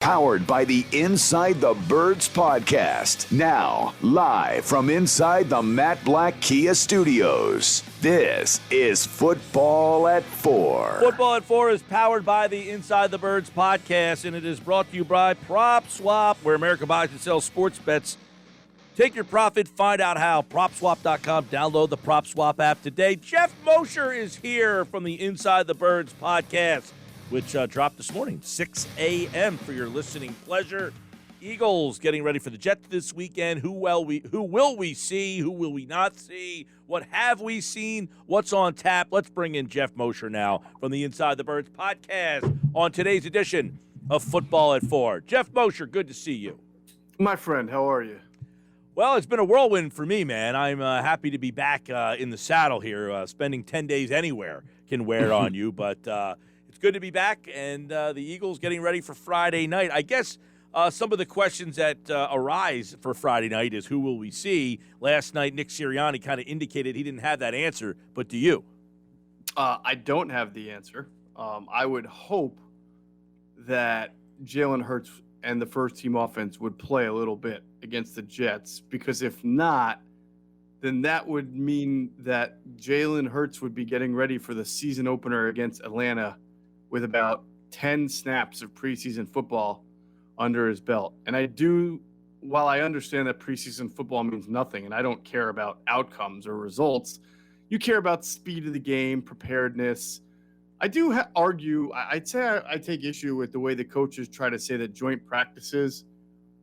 Powered by the Inside the Birds podcast. Now, live from inside the Matt Black Kia Studios. This is Football at 4. Football at 4 is powered by the Inside the Birds podcast, and it is brought to you by Prop Swap, where America buys and sells sports bets. Take your profit, find out how. PropSwap.com. Download the Prop Swap app today. Geoff Mosher is here from the Inside the Birds podcast, which dropped this morning, 6 a.m. for your listening pleasure. Eagles getting ready for the Jets this weekend. Who will we see? Who will we not see? What have we seen? What's on tap? Let's bring in Geoff Mosher now from the Inside the Birds podcast on today's edition of Football at 4. Geoff Mosher, good to see you. My friend, how are you? Well, it's been a whirlwind for me, man. I'm happy to be back in the saddle here. Spending 10 days anywhere can wear on you, but it's good to be back, and the Eagles getting ready for Friday night. I guess some of the questions that arise for Friday night is who will we see? Last night, Nick Sirianni kind of indicated he didn't have that answer, but do you? I don't have the answer. I would hope that Jalen Hurts and the first-team offense would play a little bit against the Jets, because if not, then that would mean that Jalen Hurts would be getting ready for the season opener against Atlanta with about 10 snaps of preseason football under his belt. And while I understand that preseason football means nothing, and I don't care about outcomes or results, you care about speed of the game, preparedness. I do argue, I'd say I take issue with the way the coaches try to say that joint practices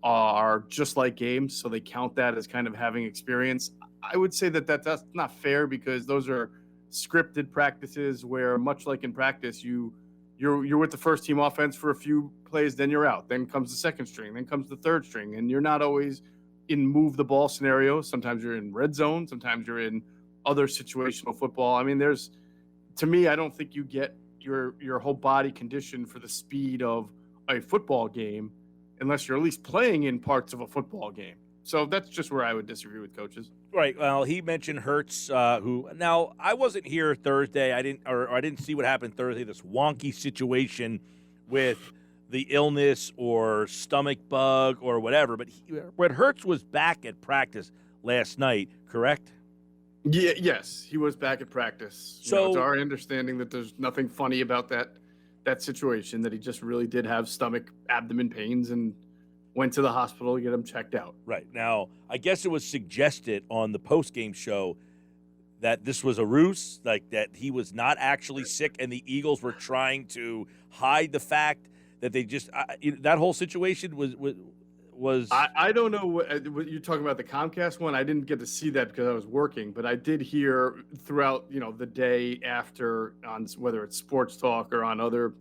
are just like games, so they count that as kind of having experience. I would say that's not fair, because those are scripted practices where, much like in practice, you're with the first team offense for a few plays, then you're out. Then comes the second string, then comes the third string, and you're not always in move the ball scenarios. Sometimes you're in red zone, sometimes you're in other situational football. I mean, to me, I don't think you get your whole body conditioned for the speed of a football game unless you're at least playing in parts of a football game. So that's just where I would disagree with coaches. Right. Well, he mentioned Hurts, who now I wasn't here Thursday. I didn't see what happened Thursday. This wonky situation with the illness or stomach bug or whatever. But Hurts was back at practice last night, correct? Yeah. Yes, he was back at practice. So it's our understanding that there's nothing funny about that situation. That he just really did have abdomen pains and went to the hospital to get him checked out. Right. Now, I guess it was suggested on the post-game show that this was a ruse, like that he was not actually sick, and the Eagles were trying to hide the fact that they just that whole situation was. I don't know what you're talking about, the Comcast one. I didn't get to see that because I was working, but I did hear throughout the day after, on whether it's Sports Talk or on other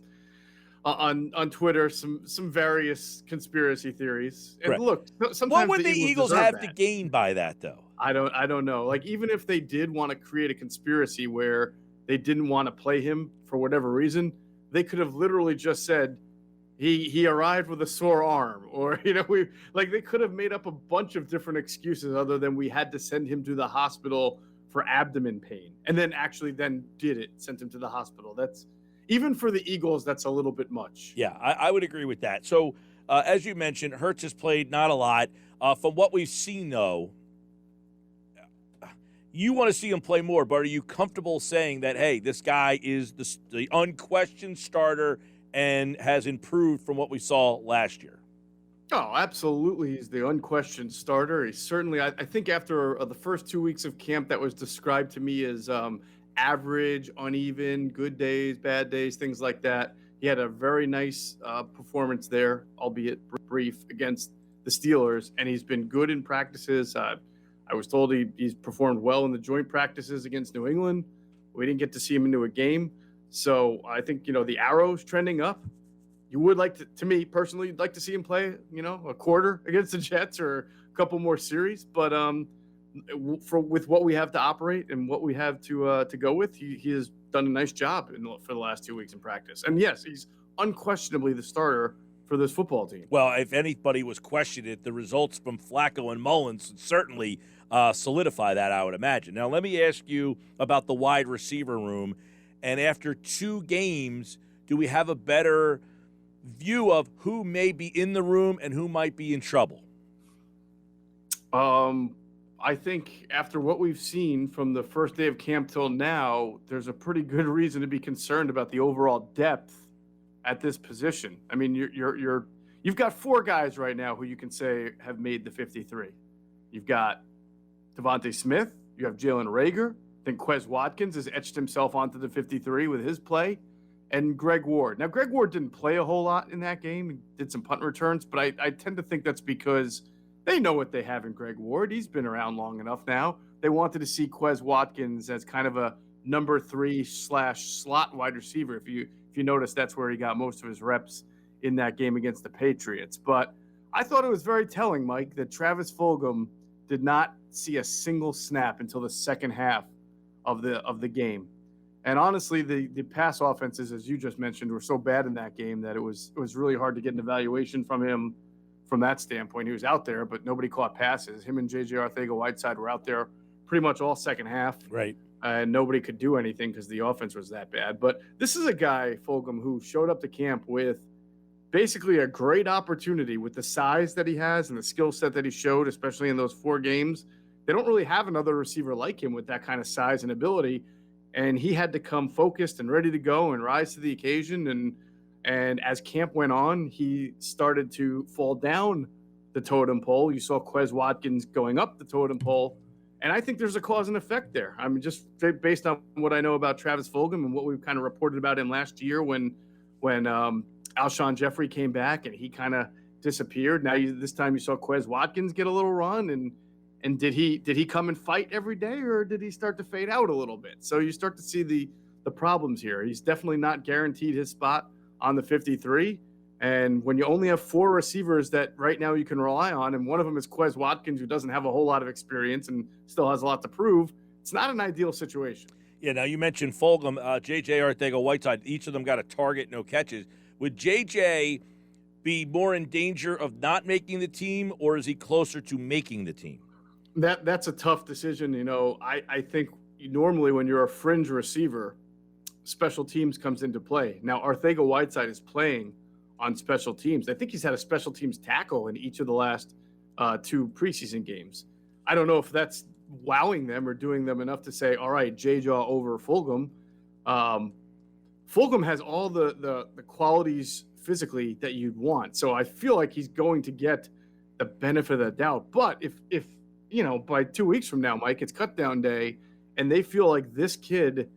on Twitter, some various conspiracy theories. And right. Look, sometimes what would the Eagles have to gain by that, though? I don't know. Like, even if they did want to create a conspiracy where they didn't want to play him for whatever reason, they could have literally just said he arrived with a sore arm, or they could have made up a bunch of different excuses other than we had to send him to the hospital for abdomen pain, and then sent him to the hospital. That's, even for the Eagles, that's a little bit much. Yeah, I would agree with that. So, as you mentioned, Hurts has played not a lot. From what we've seen, though, you want to see him play more, but are you comfortable saying that, hey, this guy is the unquestioned starter and has improved from what we saw last year? Oh, absolutely. He's the unquestioned starter. He's certainly, I think after the first 2 weeks of camp, that was described to me as average, uneven, good days, bad days, things like that. He had a very nice performance there, albeit brief, against the Steelers, and he's been good in practices. I was told he's performed well in the joint practices against New England. We didn't get to see him into a game. So I think, the arrow's trending up. You would like to me personally, like to see him play, a quarter against the Jets or a couple more series. But with what we have to operate and what we have to go with, he has done a nice job for the last 2 weeks in practice. And yes, he's unquestionably the starter for this football team. Well, if anybody was questioning it, the results from Flacco and Mullins certainly solidify that, I would imagine. Now, let me ask you about the wide receiver room. And after 2 games, do we have a better view of who may be in the room and who might be in trouble? I think after what we've seen from the first day of camp till now, there's a pretty good reason to be concerned about the overall depth at this position. I mean, you've got 4 guys right now who you can say have made the 53. You've got Devontae Smith, you have Jalen Reagor, then Quez Watkins has etched himself onto the 53 with his play, and Greg Ward. Now, Greg Ward didn't play a whole lot in that game. He did some punt returns, but I tend to think that's because they know what they have in Greg Ward. He's been around long enough now. They wanted to see Quez Watkins as kind of a number 3/slot wide receiver. If you notice, that's where he got most of his reps in that game against the Patriots. But I thought it was very telling, Mike, that Travis Fulgham did not see a single snap until the second half of the game. And honestly, the pass offenses, as you just mentioned, were so bad in that game that it was really hard to get an evaluation from him from that standpoint. He was out there, but nobody caught passes. Him and J.J. Ortega-Whiteside were out there pretty much all second half. Right. And nobody could do anything because the offense was that bad. But this is a guy, Fulgham, who showed up to camp with basically a great opportunity with the size that he has and the skill set that he showed, especially in those 4 games. They don't really have another receiver like him with that kind of size and ability. And he had to come focused and ready to go and rise to the occasion. And as camp went on, he started to fall down the totem pole. You saw Quez Watkins going up the totem pole. And I think there's a cause and effect there. I mean, just based on what I know about Travis Fulgham and what we've kind of reported about him last year when Alshon Jeffrey came back and he kind of disappeared. Now this time you saw Quez Watkins get a little run. And did he come and fight every day, or did he start to fade out a little bit? So you start to see the problems here. He's definitely not guaranteed his spot on the 53. And when you only have 4 receivers that right now you can rely on, and one of them is Quez Watkins, who doesn't have a whole lot of experience and still has a lot to prove, it's not an ideal situation. Yeah, now you mentioned Fulgham, J.J. Ortega-Whiteside. Each of them got a target, no catches. Would J.J. be more in danger of not making the team, or is he closer to making the team? That's a tough decision. You know, I think normally when you're a fringe receiver, special teams comes into play. Now, Ortega-Whiteside is playing on special teams. I think he's had a special teams tackle in each of the last 2 preseason games. I don't know if that's wowing them or doing them enough to say, all right, J-Jaw over Fulgham. Fulgham has all the qualities physically that you'd want. So I feel like he's going to get the benefit of the doubt. But if you know, by 2 weeks from now, Mike, it's cut down day, and they feel like this kid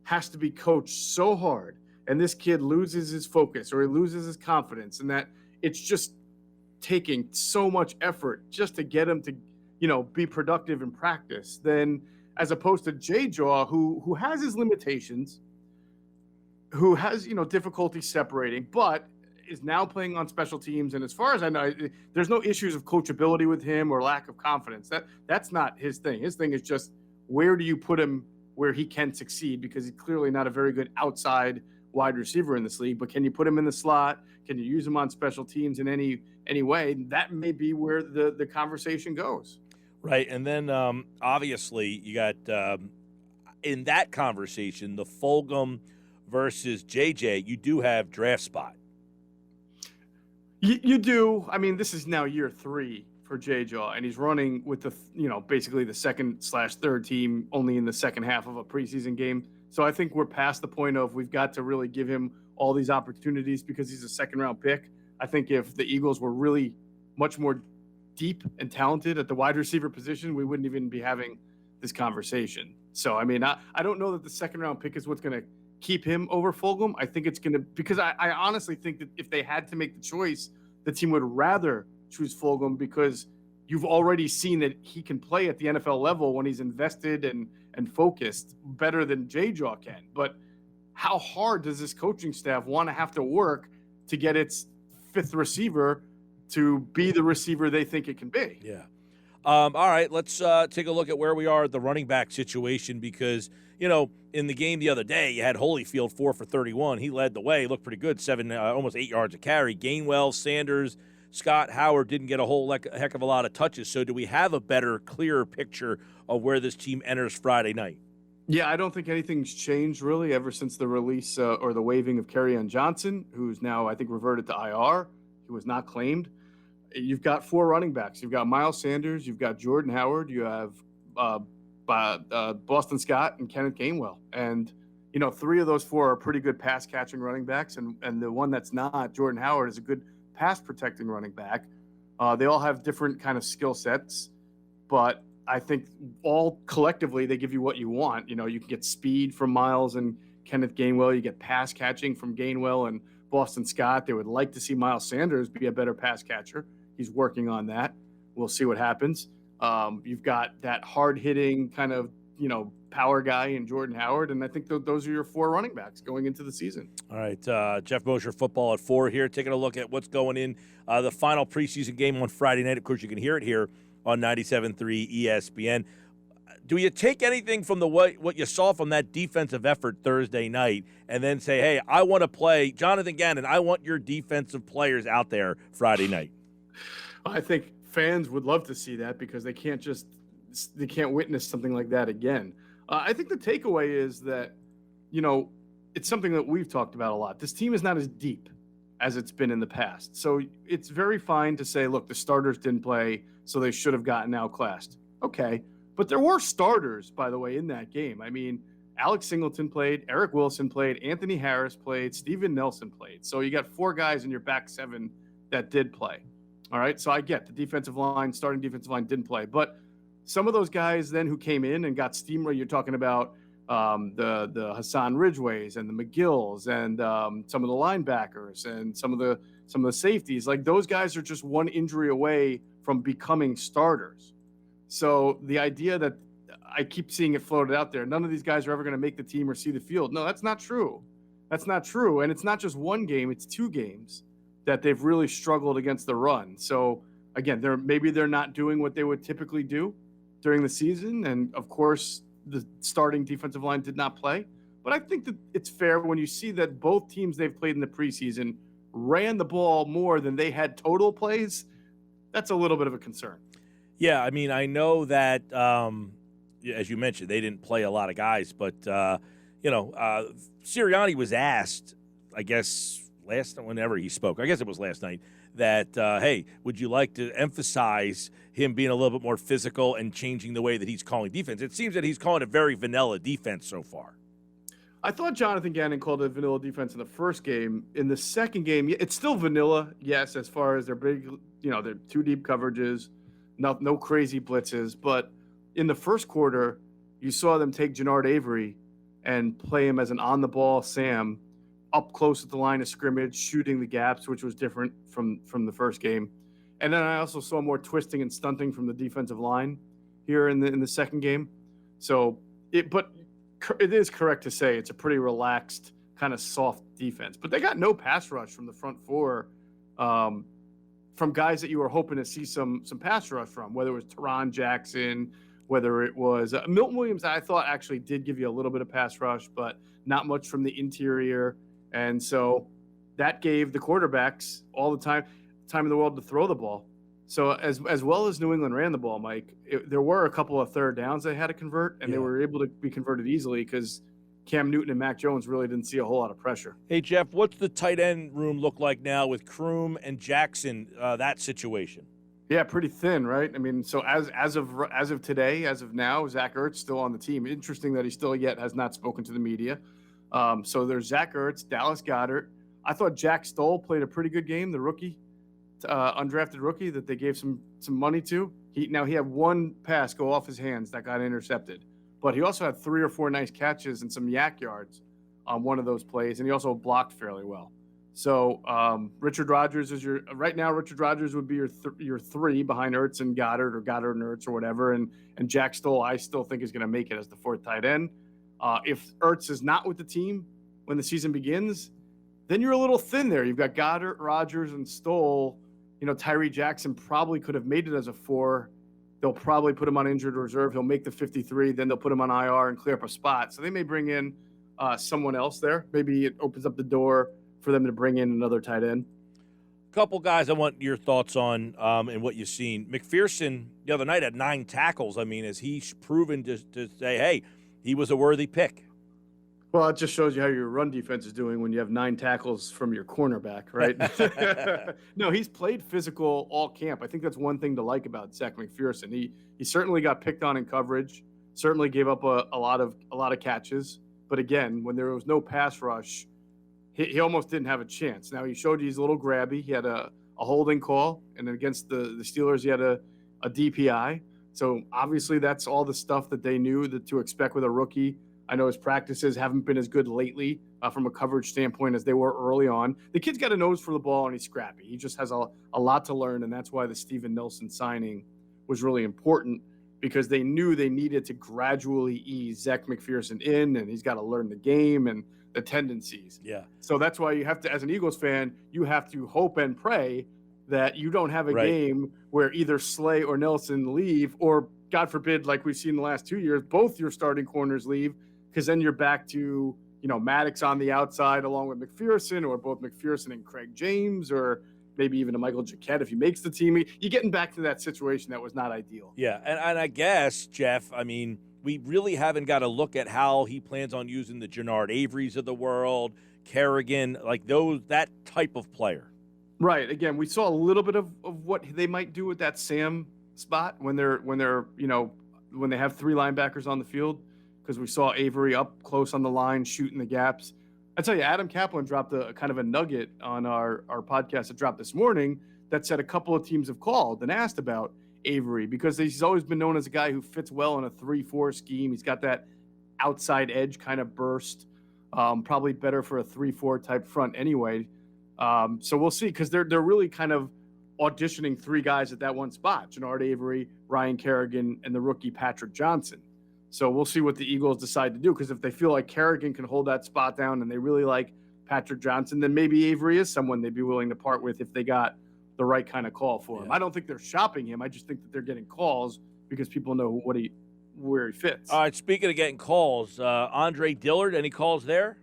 has to be coached so hard, and this kid loses his focus or he loses his confidence, and that it's just taking so much effort just to get him to, you know, be productive in practice, then as opposed to J-Jaw, who has his limitations, who has, you know, difficulty separating, but is now playing on special teams. And as far as I know, there's no issues of coachability with him or lack of confidence. That's not his thing. His thing is just, where do you put him where he can succeed? Because he's clearly not a very good outside wide receiver in this league, but can you put him in the slot? Can you use him on special teams in any way? That may be where the conversation goes. Right. And then obviously you got in that conversation, the Fulgham versus JJ, you do have draft spot. You do. I mean, this is now year 3 for J-Jaw, and he's running with basically the 2nd/3rd team only in the second half of a preseason game. So I think we're past the point of we've got to really give him all these opportunities because he's a 2nd-round pick. I think if the Eagles were really much more deep and talented at the wide receiver position, we wouldn't even be having this conversation. So, I mean, I don't know that the 2nd-round pick is what's going to keep him over Fulgham. I think it's going to, because I honestly think that if they had to make the choice, the team would rather choose Fulgham because you've already seen that he can play at the NFL level when he's invested and focused better than J-Jaw can. But how hard does this coaching staff want to have to work to get its 5th receiver to be the receiver they think it can be? Yeah. All right, let's take a look at where we are at the running back situation because, you know, in the game the other day, you had Holyfield 4 for 31. He led the way, looked pretty good, almost 8 yards a carry. Gainwell, Sanders, Scott, Howard didn't get a whole heck of a lot of touches. So do we have a better, clearer picture of where this team enters Friday night? Yeah, I don't think anything's changed really ever since the release or the waiving of Kerryon Johnson, who's now, I think, reverted to IR. He was not claimed. You've got 4 running backs. You've got Miles Sanders. You've got Jordan Howard. You have Boston Scott and Kenneth Gainwell. And, 3 of those 4 are pretty good pass-catching running backs. And the one that's not, Jordan Howard, is a good pass-protecting running back. They all have different kind of skill sets. But I think all collectively they give you what you want. You can get speed from Miles and Kenneth Gainwell. You get pass catching from Gainwell and Boston Scott. They would like to see Miles Sanders be a better pass catcher. He's working on that. We'll see what happens. You've got that hard hitting kind of, power guy in Jordan Howard. And I think those are your 4 running backs going into the season. All right. Geoff Mosher, Football at 4 here, taking a look at what's going in the final preseason game on Friday night. Of course, you can hear it here on 97.3 ESPN. Do you take anything from what you saw from that defensive effort Thursday night and then say, hey, I want to play Jonathan Gannon, I want your defensive players out there Friday night? I think fans would love to see that because they can't witness something like that again. I think the takeaway is that, it's something that we've talked about a lot. This team is not as deep as it's been in the past. So it's very fine to say, look, the starters didn't play, so they should have gotten outclassed. Okay. But there were starters, by the way, in that game. I mean, Alex Singleton played, Eric Wilson played, Anthony Harris played, Steven Nelson played. So you got 4 guys in your back 7 that did play. All right. So I get the starting defensive line didn't play. But some of those guys then who came in and got steamrolled, you're talking about the Hassan Ridgeways and the McGills and some of the linebackers and some of the safeties. Like those guys are just one injury away from becoming starters. So the idea that I keep seeing it floated out there, none of these guys are ever going to make the team or see the field. No, that's not true. That's not true. And it's not just one game, it's 2 games that they've really struggled against the run. So again, maybe they're not doing what they would typically do during the season. And of course, the starting defensive line did not play. But I think that it's fair when you see that both teams they've played in the preseason ran the ball more than they had total plays. That's a little bit of a concern. Yeah, I mean, I know that, as you mentioned, they didn't play a lot of guys. But, Sirianni was asked, I guess, whenever he spoke, I guess it was last night, that, hey, would you like to emphasize him being a little bit more physical and changing the way that he's calling defense? It seems that he's calling a very vanilla defense so far. I thought Jonathan Gannon called it vanilla defense in the first game. In the second game, it's still vanilla, yes, as far as their big, their 2 deep coverages, no crazy blitzes. But in the first quarter, you saw them take Gerard Avery and play him as an on-the-ball Sam up close at the line of scrimmage, shooting the gaps, which was different from the first game. And then I also saw more twisting and stunting from the defensive line here in the second game. So it is correct to say it's a pretty relaxed, kind of soft defense. But they got no pass rush from the front 4 from guys that you were hoping to see some pass rush from, whether it was Teron Jackson, whether it was Milton Williams. I thought actually did give you a little bit of pass rush, but not much from the interior. And so that gave the quarterbacks all the time in the world to throw the ball. So as well as New England ran the ball, Mike, there were a couple of third downs they had to convert, and they were able to be converted easily because Cam Newton and Mac Jones really didn't see a whole lot of pressure. Hey, Geoff, what's the tight end room look like now with Kroom and Jackson, that situation? Yeah, pretty thin, right? I mean, so as of today, as of now, Zach Ertz still on the team. Interesting that he still yet has not spoken to the media. So there's Zach Ertz, Dallas Goedert. I thought Jack Stoll played a pretty good game, the rookie, undrafted rookie that they gave some money to. He had 1 pass go off his hands that got intercepted, but he also had 3 or 4 nice catches and some yak yards on one of those plays, and he also blocked fairly well. So Richard Rodgers is right now. Richard Rodgers would be your 3 behind Ertz and Goddard, or Goddard and Ertz, or whatever, and Jack Stoll I still think is going to make it as the 4th tight end. If Ertz is not with the team when the season begins, then you're a little thin there. You've got Goddard, Rodgers, and Stoll. Tyree Jackson probably could have made it as a 4. They'll probably put him on injured reserve. He'll make the 53. Then they'll put him on IR and clear up a spot. So they may bring in someone else there. Maybe it opens up the door for them to bring in another tight end. Couple guys I want your thoughts on and what you've seen. McPherson the other night had 9 tackles. I mean, has he proven to say, hey, he was a worthy pick. Well, it just shows you how your run defense is doing when you have 9 tackles from your cornerback, right? No, he's played physical all camp. I think that's one thing to like about Zach McPherson. He certainly got picked on in coverage, certainly gave up a lot of catches. But again, when there was no pass rush, he almost didn't have a chance. Now, he showed you he's a little grabby. He had a holding call, and then against the Steelers, he had a DPI. So obviously that's all the stuff that they knew to expect with a rookie. I know his practices haven't been as good lately from a coverage standpoint as they were early on. The kid's got a nose for the ball, and he's scrappy. He just has a lot to learn, and that's why the Steven Nelson signing was really important, because they knew they needed to gradually ease Zach McPherson in, and he's got to learn the game and the tendencies. Yeah. So that's why you have to, as an Eagles fan, you have to hope and pray that you don't have a game where either Slay or Nelson leave, or God forbid, like we've seen the last 2 years, both your starting corners leave, because then you're back to, Maddox on the outside along with McPherson, or both McPherson and Craig James, or maybe even a Michael Jacquet if he makes the team. You're getting back to that situation that was not ideal. Yeah, and I guess, Jeff, we really haven't got to look at how he plans on using the Gerard Averys of the world, Kerrigan, like that type of player. Right. Again, we saw a little bit of what they might do with that Sam spot when they have 3 linebackers on the field, because we saw Avery up close on the line shooting the gaps. I tell you, Adam Kaplan dropped a kind of a nugget on our podcast that dropped this morning that said a couple of teams have called and asked about Avery, because he's always been known as a guy who fits well in a 3-4 scheme. He's got that outside edge kind of burst, probably better for a 3-4 type front anyway. So we'll see, because they're really kind of auditioning 3 guys at that one spot: Gerard Avery, Ryan Kerrigan, and the rookie Patrick Johnson. So we'll see what the Eagles decide to do, because if they feel like Kerrigan can hold that spot down and they really like Patrick Johnson, then maybe Avery is someone they'd be willing to part with if they got the right kind of call for him. I don't think they're shopping him. I just think that they're getting calls because people know where he fits. All right, speaking of getting calls, Andre Dillard, any calls there?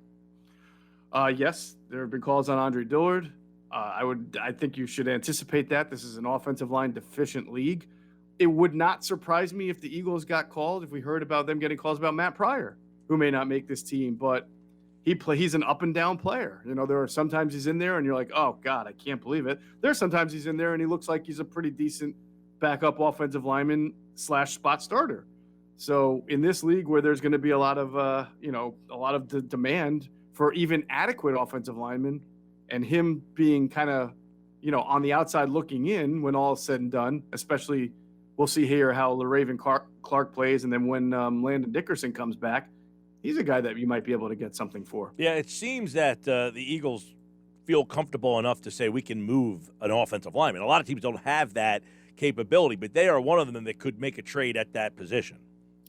Yes, there have been calls on Andre Dillard. I think you should anticipate that. This is an offensive line deficient league. It would not surprise me if the Eagles got called, if we heard about them getting calls about Matt Pryor, who may not make this team, but he's an up and down player. There are sometimes he's in there and you're like, oh God, I can't believe it. There's sometimes he's in there and he looks like he's a pretty decent backup offensive lineman / spot starter. So in this league where there's going to be a lot of the demand for even adequate offensive linemen, and him being kind of, on the outside looking in when all is said and done, especially we'll see here how LaRaven Clark plays, and then when Landon Dickerson comes back, he's a guy that you might be able to get something for. Yeah, it seems that the Eagles feel comfortable enough to say we can move an offensive lineman. A lot of teams don't have that capability, but they are one of them that could make a trade at that position.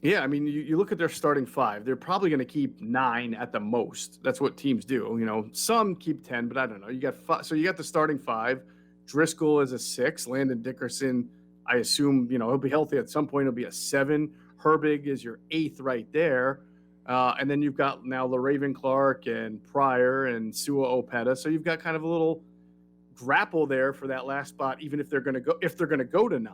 Yeah, you look at their starting 5. They're probably going to keep 9 at the most. That's what teams do. Some keep 10, but I don't know. You got 5, so you got the starting 5. Driscoll is a 6. Landon Dickerson, I assume, he'll be healthy at some point. He'll be a 7. Herbig is your 8th right there. And then you've got now LaRaven Clark and Pryor and Sua Opeta. So you've got kind of a little grapple there for that last spot, even if they're going to go to 9.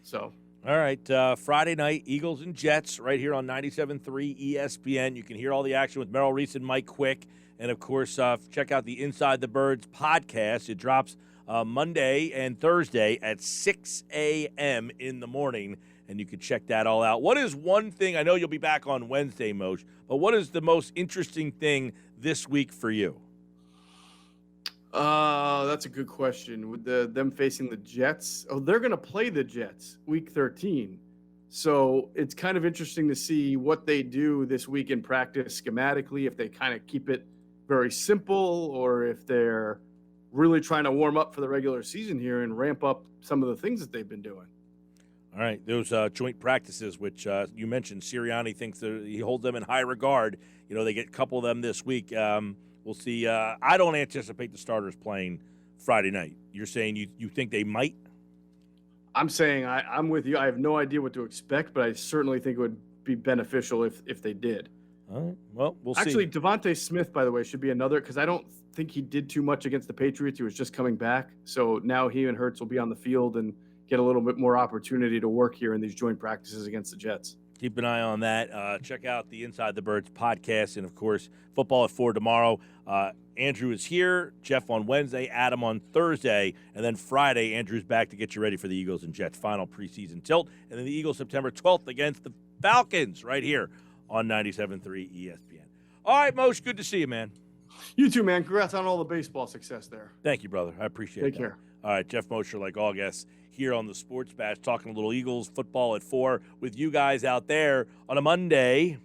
So. All right, Friday night, Eagles and Jets right here on 97.3 ESPN. You can hear all the action with Merrill Reese and Mike Quick. And, of course, check out the Inside the Birds podcast. It drops Monday and Thursday at 6 a.m. in the morning, and you can check that all out. What is one thing – I know you'll be back on Wednesday, Moshe, but what is the most interesting thing this week for you? That's a good question. With them facing the Jets, they're going to play the Jets week 13. So it's kind of interesting to see what they do this week in practice schematically, if they kind of keep it very simple or if they're really trying to warm up for the regular season here and ramp up some of the things that they've been doing. All right, those joint practices, which you mentioned, Sirianni thinks that he holds them in high regard. They get a couple of them this week. We'll see. I don't anticipate the starters playing Friday night. You're saying you think they might? I'm saying I'm with you. I have no idea what to expect, but I certainly think it would be beneficial if they did. All right. Well, we'll see. Actually, Devontae Smith, by the way, should be another, because I don't think he did too much against the Patriots. He was just coming back. So now he and Hurts will be on the field and get a little bit more opportunity to work here in these joint practices against the Jets. Keep an eye on that. Check out the Inside the Birds podcast. And, of course, football at 4 tomorrow. Andrew is here. Geoff on Wednesday. Adam on Thursday. And then Friday, Andrew's back to get you ready for the Eagles and Jets final preseason tilt. And then the Eagles September 12th against the Falcons right here on 97.3 ESPN. All right, Moshe, good to see you, man. You too, man. Congrats on all the baseball success there. Thank you, brother. I appreciate it. Take care. All right, Geoff Mosher, like all guests, here on the Sports Bash, talking a little Eagles football at 4 with you guys out there on a Monday.